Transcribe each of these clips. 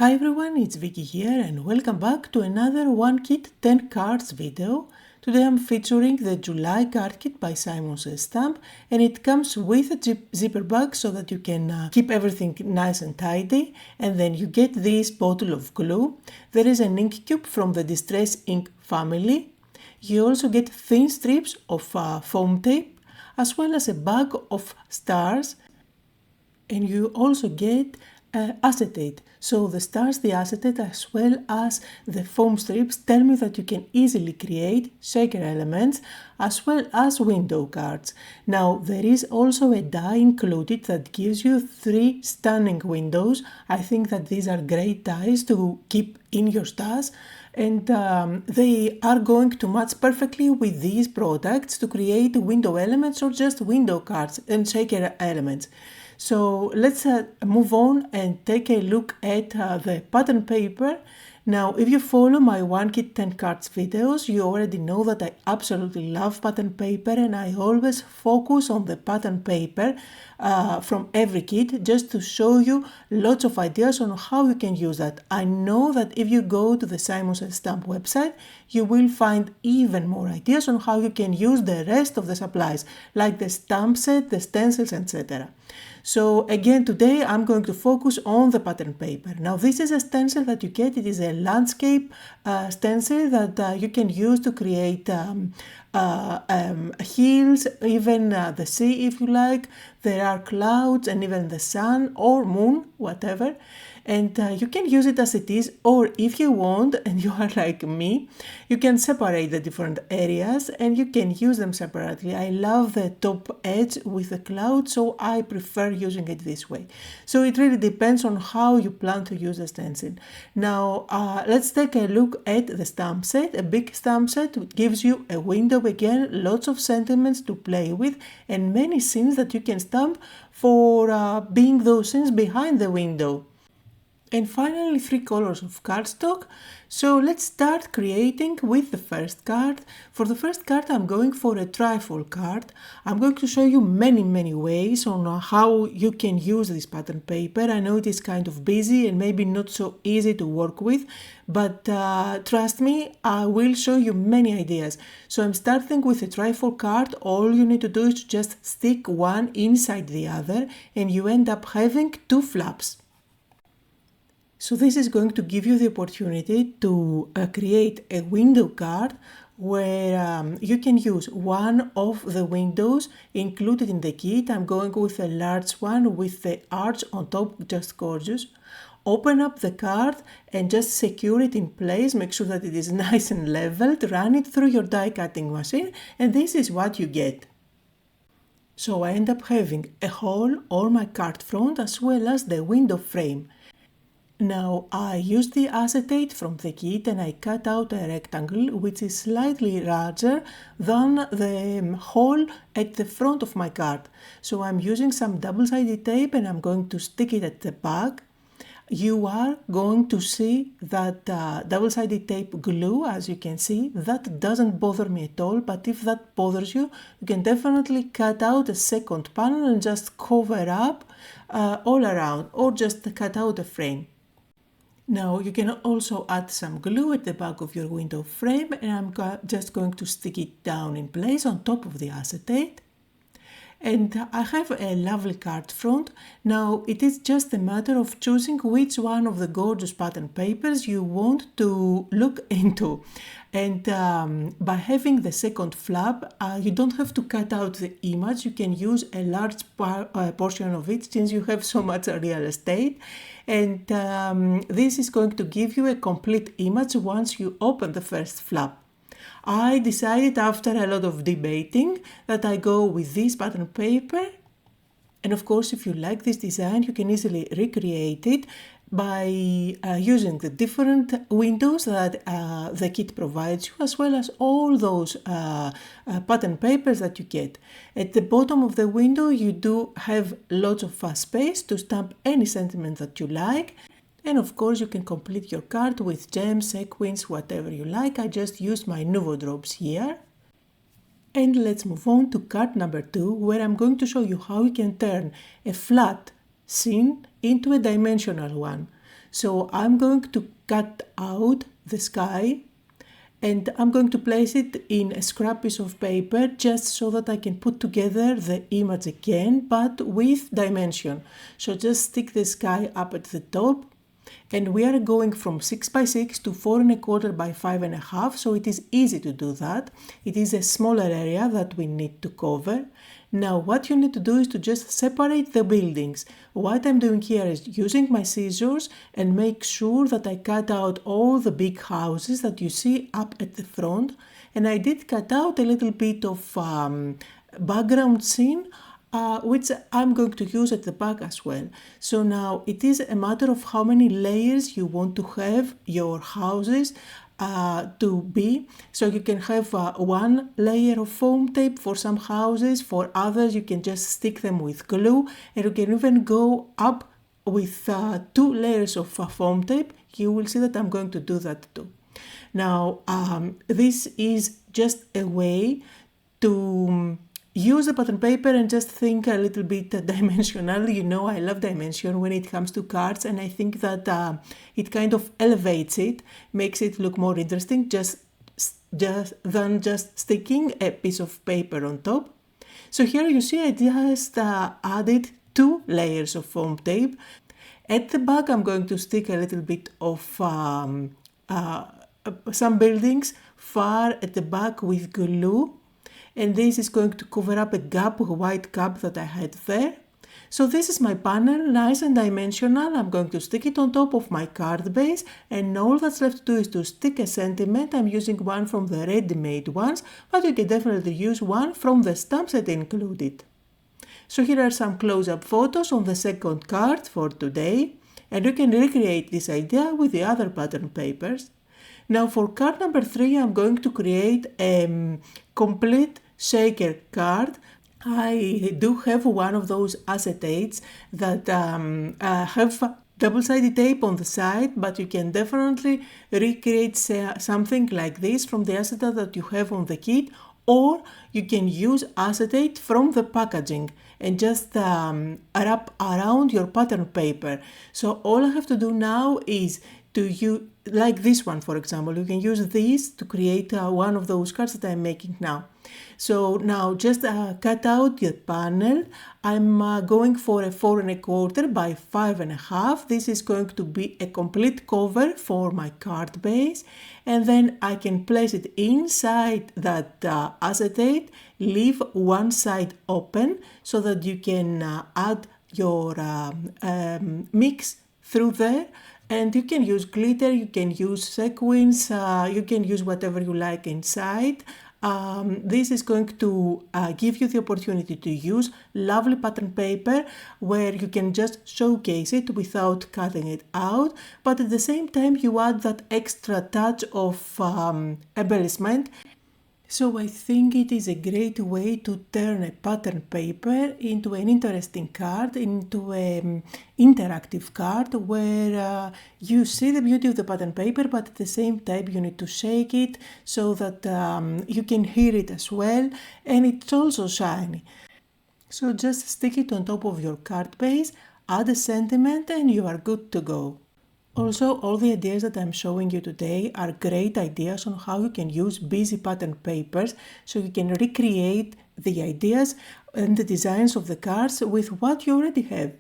Hi everyone, it's Vicky here and welcome back to another 1 kit 10 cards video. Today I'm featuring the July card kit by SSS Stamp and it comes with a zipper bag so that you can keep everything nice and tidy, and then you get this bottle of glue. There is an ink cube from the Distress Ink family. You also get thin strips of foam tape as well as a bag of stars, and you also get acetate. So the stars, the acetate as well as the foam strips tell me that you can easily create shaker elements as well as window cards. Now there is also a die included that gives you 3 stunning windows. I think that these are great dies to keep in your stash, and they are going to match perfectly with these products to create window elements or just window cards and shaker elements. So let's move on and take a look at the pattern paper. Now, if you follow my 1 kit 10 cards videos, you already know that I absolutely love pattern paper and I always focus on the pattern paper from every kit just to show you lots of ideas on how you can use that. I know that if you go to the SSS Stamp website, you will find even more ideas on how you can use the rest of the supplies, like the stamp set, the stencils, etc. So again, today I'm going to focus on the pattern paper. Now this is a stencil that you get. It is a landscape stencil that you can use to create hills, even the sea if you like. There are clouds and even the sun or moon, whatever. And you can use it as it is, or if you want and you are like me, you can separate the different areas and you can use them separately. I love the top edge with the cloud, so I prefer using it this way. So it really depends on how you plan to use the stencil. Now let's take a look at the stamp set. A big stamp set gives you a window again, lots of sentiments to play with and many scenes that you can stamp for being those scenes behind the window. And finally 3 colors of cardstock. So let's start creating with the first card. For the first card I'm going for a Trifold card. I'm going to show you many ways on how you can use this pattern paper. I know it is kind of busy and maybe not so easy to work with, but trust me, I will show you many ideas. So I'm starting with a Trifold card. All you need to do is to just stick one inside the other and you end up having 2 flaps. So this is going to give you the opportunity to create a window card where you can use one of the windows included in the kit. I'm going with a large one with the arch on top, just gorgeous. Open up the card and just secure it in place. Make sure that it is nice and leveled. Run it through your die cutting machine and this is what you get. So I end up having a hole on my card front as well as the window frame. Now I used the acetate from the kit and I cut out a rectangle which is slightly larger than the hole at the front of my card. So I'm using some double-sided tape and I'm going to stick it at the back. You are going to see that double-sided tape glue, as you can see. That doesn't bother me at all, but if that bothers you, you can definitely cut out a second panel and just cover up all around, or just cut out a frame. Now you can also add some glue at the back of your window frame and I'm just going to stick it down in place on top of the acetate. And I have a lovely card front. Now it is just a matter of choosing which one of the gorgeous pattern papers you want to look into. And by having the second flap, you don't have to cut out the image. You can use a large portion of it since you have so much real estate. And this is going to give you a complete image once you open the first flap. I decided after a lot of debating that I go with this pattern paper, and of course if you like this design you can easily recreate it by using the different windows that the kit provides you, as well as all those pattern papers that you get. At the bottom of the window you do have lots of space to stamp any sentiment that you like. And of course you can complete your card with gems, sequins, whatever you like. I just used my Nuvo drops here. And let's move on to card number 2, where I'm going to show you how you can turn a flat scene into a dimensional one. So I'm going to cut out the sky and I'm going to place it in a scrap piece of paper just so that I can put together the image again, but with dimension. So just stick the sky up at the top, and we are going from 6 by 6 to 4 1/4 by 5 1/2, so it is easy to do that. It is a smaller area that we need to cover. Now what you need to do is to just separate the buildings. What I'm doing here is using my scissors and make sure that I cut out all the big houses that you see up at the front, and I did cut out a little bit of background scene which I'm going to use at the back as well. So now it is a matter of how many layers you want to have your houses to be. So you can have one layer of foam tape for some houses, for others you can just stick them with glue, and you can even go up with 2 layers of foam tape. You will see that I'm going to do that too. Now this is just a way to use the pattern paper and just think a little bit dimensional. You know, I love dimension when it comes to cards, and I think that it kind of elevates it, makes it look more interesting than just sticking a piece of paper on top. So here you see I just added 2 layers of foam tape. At the back I'm going to stick a little bit of some buildings far at the back with glue, and this is going to cover up a gap, a white gap that I had there. So this is my panel, nice and dimensional. I'm going to stick it on top of my card base, and all that's left to do is to stick a sentiment. I'm using one from the ready-made ones, but you can definitely use one from the stamp set included. So here are some close-up photos on the second card for today, and you can recreate this idea with the other pattern papers. Now for card number 3 I'm going to create a complete shaker card. I do have one of those acetates that have double-sided tape on the side, but you can definitely recreate something like this from the acetate that you have on the kit, or you can use acetate from the packaging and just wrap around your pattern paper. So all I have to do now is to use, like this one for example, you can use this to create one of those cards that I'm making now. So now just cut out the panel. I'm going for a 4 1/4 by 5 1/2. This is going to be a complete cover for my card base, and then I can place it inside that acetate, leave one side open so that you can add your mix through there. And you can use glitter, you can use sequins, you can use whatever you like inside. This is going to give you the opportunity to use lovely pattern paper where you can just showcase it without cutting it out, but at the same time you add that extra touch of embellishment. So I think it is a great way to turn a pattern paper into an interesting card, into an interactive card where you see the beauty of the pattern paper, but at the same time you need to shake it so that you can hear it as well, and it's also shiny. So just stick it on top of your card base, add a sentiment, and you are good to go. Also, all the ideas that I'm showing you today are great ideas on how you can use busy pattern papers so you can recreate the ideas and the designs of the cards with what you already have.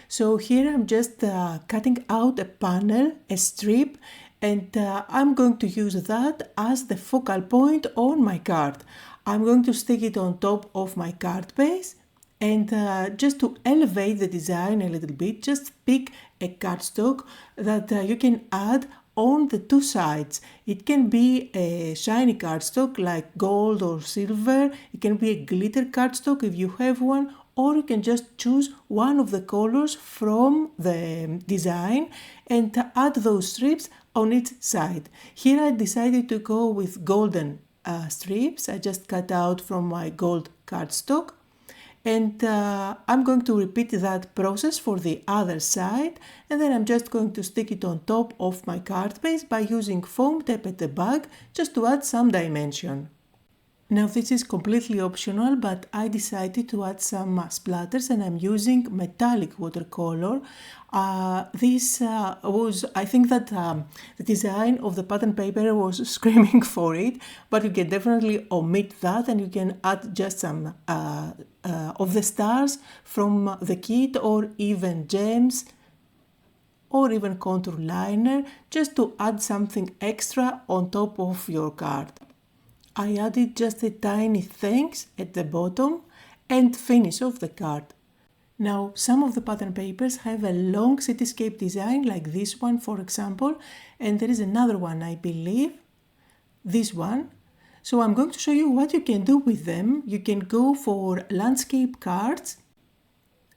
So here I'm just cutting out a panel, a strip, and I'm going to use that as the focal point on my card. I'm going to stick it on top of my card base. And just to elevate the design a little bit, just pick a cardstock that you can add on the 2 sides. It can be a shiny cardstock like gold or silver, it can be a glitter cardstock if you have one, or you can just choose one of the colors from the design and add those strips on each side. Here I decided to go with golden strips. I just cut out from my gold cardstock. And I'm going to repeat that process for the other side, and then I'm just going to stick it on top of my card base by using foam tape at the back just to add some dimension. Now this is completely optional, but I decided to add some splatters and I'm using metallic watercolor. I think that the design of the pattern paper was screaming for it, but you can definitely omit that and you can add just some of the stars from the kit, or even gems, or even contour liner, just to add something extra on top of your card. I added just a tiny thanks at the bottom and finish off the card. Now, some of the pattern papers have a long cityscape design, like this one for example, and there is another one, I believe, this one. So I'm going to show you what you can do with them. You can go for landscape cards,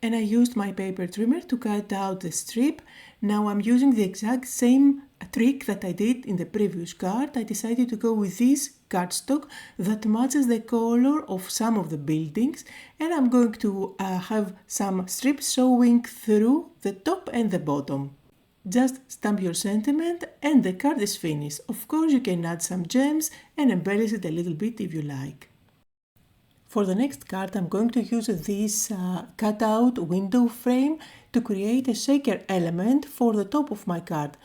and I used my paper trimmer to cut out the strip. Now I'm using the exact same trick that I did in the previous card. I decided to go with this cardstock that matches the color of some of the buildings, and I'm going to have some strips showing through the top and the bottom. Just stamp your sentiment and the card is finished. Of course you can add some gems and embellish it a little bit if you like. For the next card I'm going to use this cutout window frame to create a shaker element for the top of my card.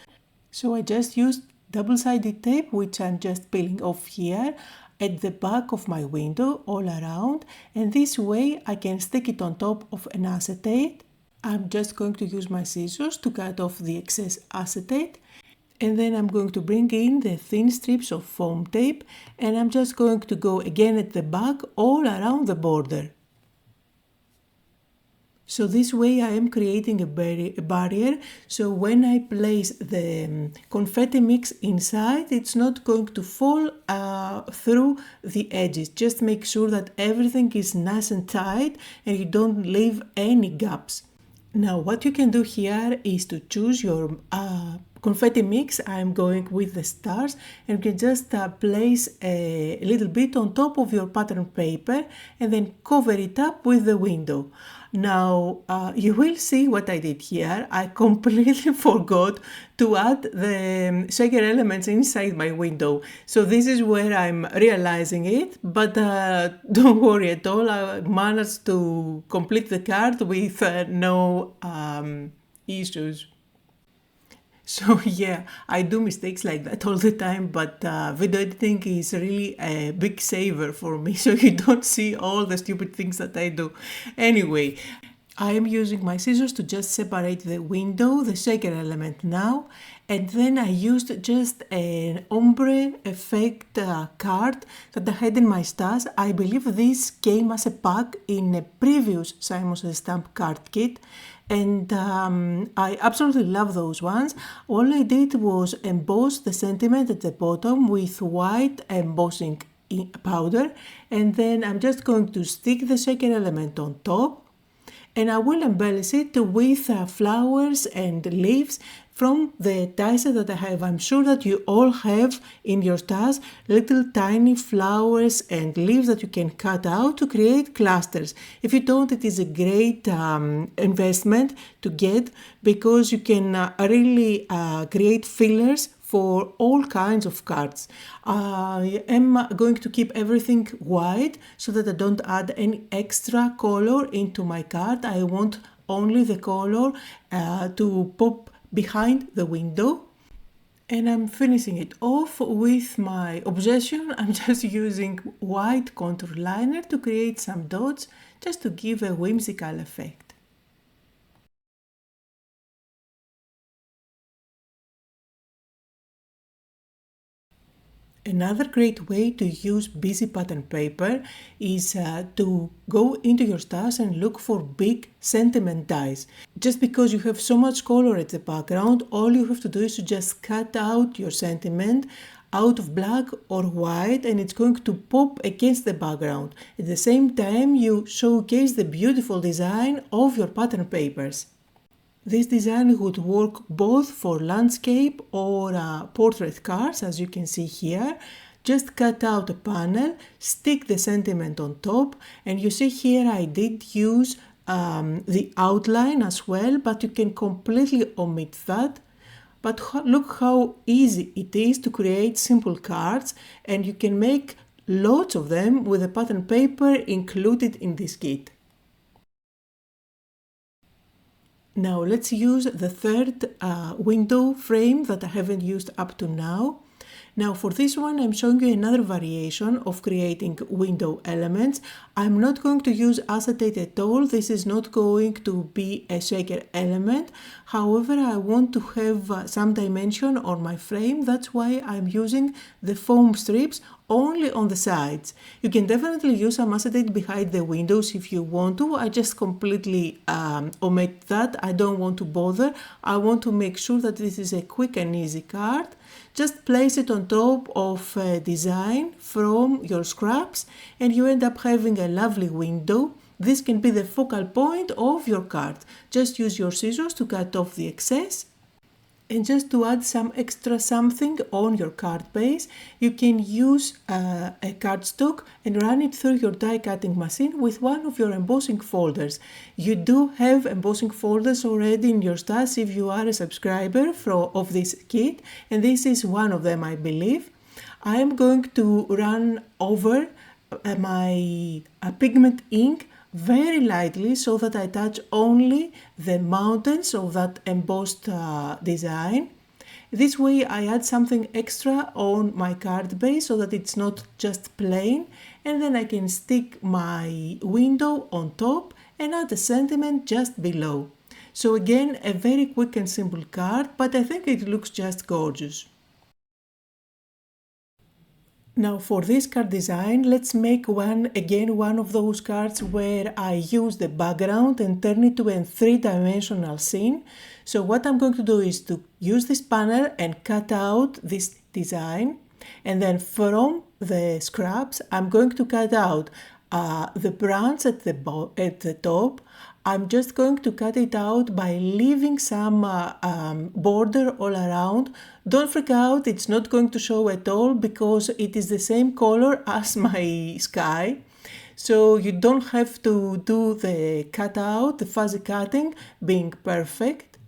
So I just used double-sided tape, which I'm just peeling off here at the back of my window all around, and this way I can stick it on top of an acetate. I'm just going to use my scissors to cut off the excess acetate, and then I'm going to bring in the thin strips of foam tape and I'm just going to go again at the back all around the border. So this way I am creating a barrier, so when I place the confetti mix inside, it's not going to fall through the edges. Just make sure that everything is nice and tight and you don't leave any gaps. Now what you can do here is to choose your confetti mix. I'm going with the stars, and you can just place a little bit on top of your pattern paper and then cover it up with the window. Now you will see what I did here. I completely forgot to add the shaker elements inside my window. So this is where I'm realizing it, but don't worry at all. I managed to complete the card with no issues. So yeah, I do mistakes like that all the time, but video editing is really a big saver for me, so you don't see all the stupid things that I do. Anyway, I am using my scissors to just separate the window, the shaker element now, and then I used just an ombre effect card that I had in my stash. I believe this came as a pack in a previous Simon Says Stamp card kit, and I absolutely love those ones. All I did was emboss the sentiment at the bottom with white embossing powder, and then I'm just going to stick the shaker element on top, and I will embellish it with flowers and leaves from the die set that I have. I'm sure that you all have in your stash little tiny flowers and leaves that you can cut out to create clusters. If you don't, it is a great investment to get, because you can really create fillers for all kinds of cards. I am going to keep everything white so that I don't add any extra color into my card. I want only the color to pop behind the window. And I'm finishing it off with my obsession. I'm just using white contour liner to create some dots, just to give a whimsical effect. Another great way to use busy pattern paper is to go into your stash and look for big sentiment dies. Just because you have so much color at the background, all you have to do is to just cut out your sentiment out of black or white, and it's going to pop against the background. At the same time, you showcase the beautiful design of your pattern papers. This design would work both for landscape or portrait cards, as you can see here. Just cut out a panel, stick the sentiment on top, and you see here I did use the outline as well, but you can completely omit that. But look how easy it is to create simple cards, and you can make lots of them with the pattern paper included in this kit. Now let's use the third window frame that I haven't used up to now. Now for this one I'm showing you another variation of creating window elements. I'm not going to use acetate at all. This is not going to be a shaker element. However, I want to have some dimension on my frame. That's why I'm using the foam strips only on the sides. You can definitely use some acetate behind the windows if you want to. I just completely omit that. I don't want to bother. I want to make sure that this is a quick and easy card. Just place it on top of a design from your scraps and you end up having a lovely window. This can be the focal point of your card. Just use your scissors to cut off the excess. And just to add some extra something on your card base, you can use a cardstock and run it through your die cutting machine with one of your embossing folders. You do have embossing folders already in your stash if you are a subscriber of this kit, and this is one of them, I believe. I am going to run over my pigment ink very lightly so that I touch only the mountains of that embossed design. This way I add something extra on my card base so that it's not just plain, and then I can stick my window on top and add a sentiment just below. So again, a very quick and simple card, but I think it looks just gorgeous. Now for this card design, let's make one of those cards where I use the background and turn it to a three-dimensional scene. So what I'm going to do is to use this panel and cut out this design, and then from the scraps I'm going to cut out the branch at the top. I'm just going to cut it out by leaving some border all around. Don't freak out, it's not going to show at all because it is the same color as my sky. So you don't have to do the cutout, the fuzzy cutting being perfect.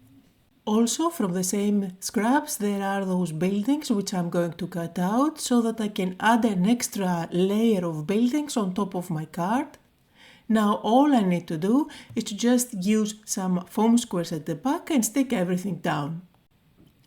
Also from the same scraps there are those buildings which I'm going to cut out so that I can add an extra layer of buildings on top of my card. Now all I need to do is to just use some foam squares at the back and stick everything down.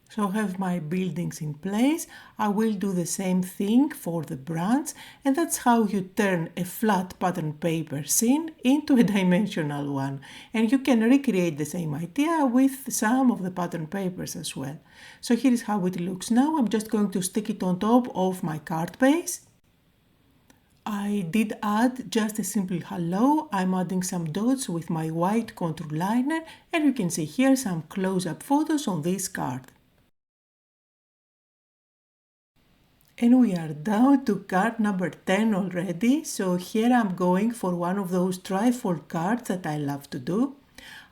So I have my buildings in place. I will do the same thing for the branch, and that's how you turn a flat pattern paper scene into a dimensional one. And you can recreate the same idea with some of the pattern papers as well. So here is how it looks now. I'm just going to stick it on top of my card base. I did add just a simple hello. I'm adding some dots with my white contour liner, and you can see here some close-up photos on this card. And we are down to card number 10 already, so here I'm going for one of those trifold cards that I love to do.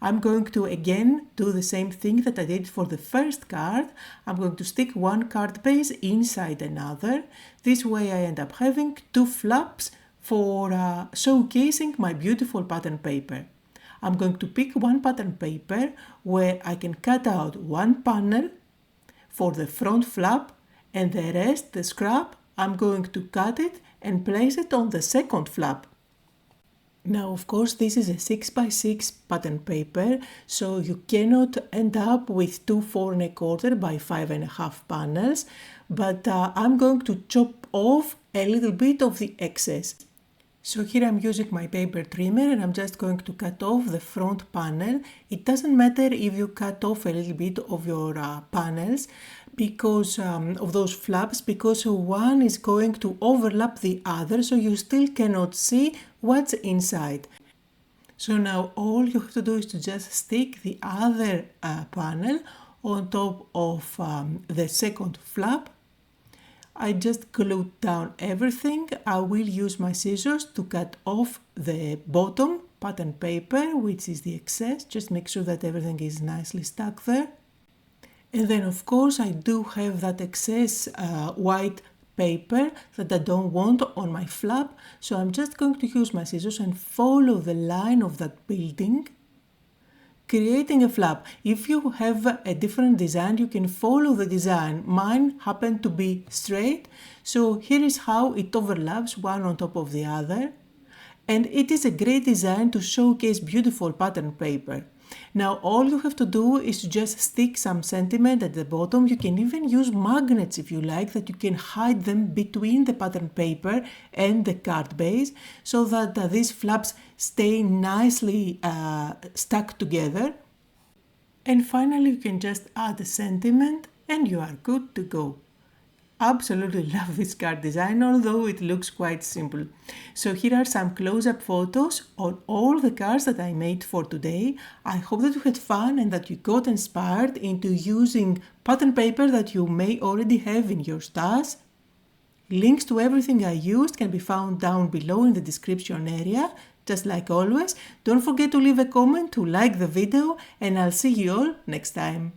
I'm going to again do the same thing that I did for the first card. I'm going to stick one card base inside another. This way I end up having two flaps for showcasing my beautiful pattern paper. I'm going to pick one pattern paper where I can cut out one panel for the front flap, and the rest, the scrap, I'm going to cut it and place it on the second flap. Now of course this is a 6x6 pattern paper, so you cannot end up with two 4 1/4 by 5.5 panels, but I'm going to chop off a little bit of the excess. So here I'm using my paper trimmer and I'm just going to cut off the front panel. It doesn't matter if you cut off a little bit of your panels because of those flaps, because one is going to overlap the other, so you still cannot see what's inside. So now all you have to do is to just stick the other panel on top of the second flap. I just glued down everything. I will use my scissors to cut off the bottom pattern paper, which is the excess. Just make sure that everything is nicely stuck there. And then of course I do have that excess white paper that I don't want on my flap. So I'm just going to use my scissors and follow the line of that building Creating a flap. If you have a different design, you can follow the design. Mine happened to be straight, so here is how it overlaps one on top of the other. And it is a great design to showcase beautiful pattern paper. Now all you have to do is to just stick some sentiment at the bottom. You can even use magnets if you like, that you can hide them between the pattern paper and the card base, so that these flaps stay nicely stuck together. And finally you can just add a sentiment and you are good to go. Absolutely love this card design, although it looks quite simple. So here are some close-up photos on all the cards that I made for today. I hope that you had fun and that you got inspired into using pattern paper that you may already have in your stash. Links to everything I used can be found down below in the description area. Just like always, don't forget to leave a comment, to like the video, and I'll see you all next time.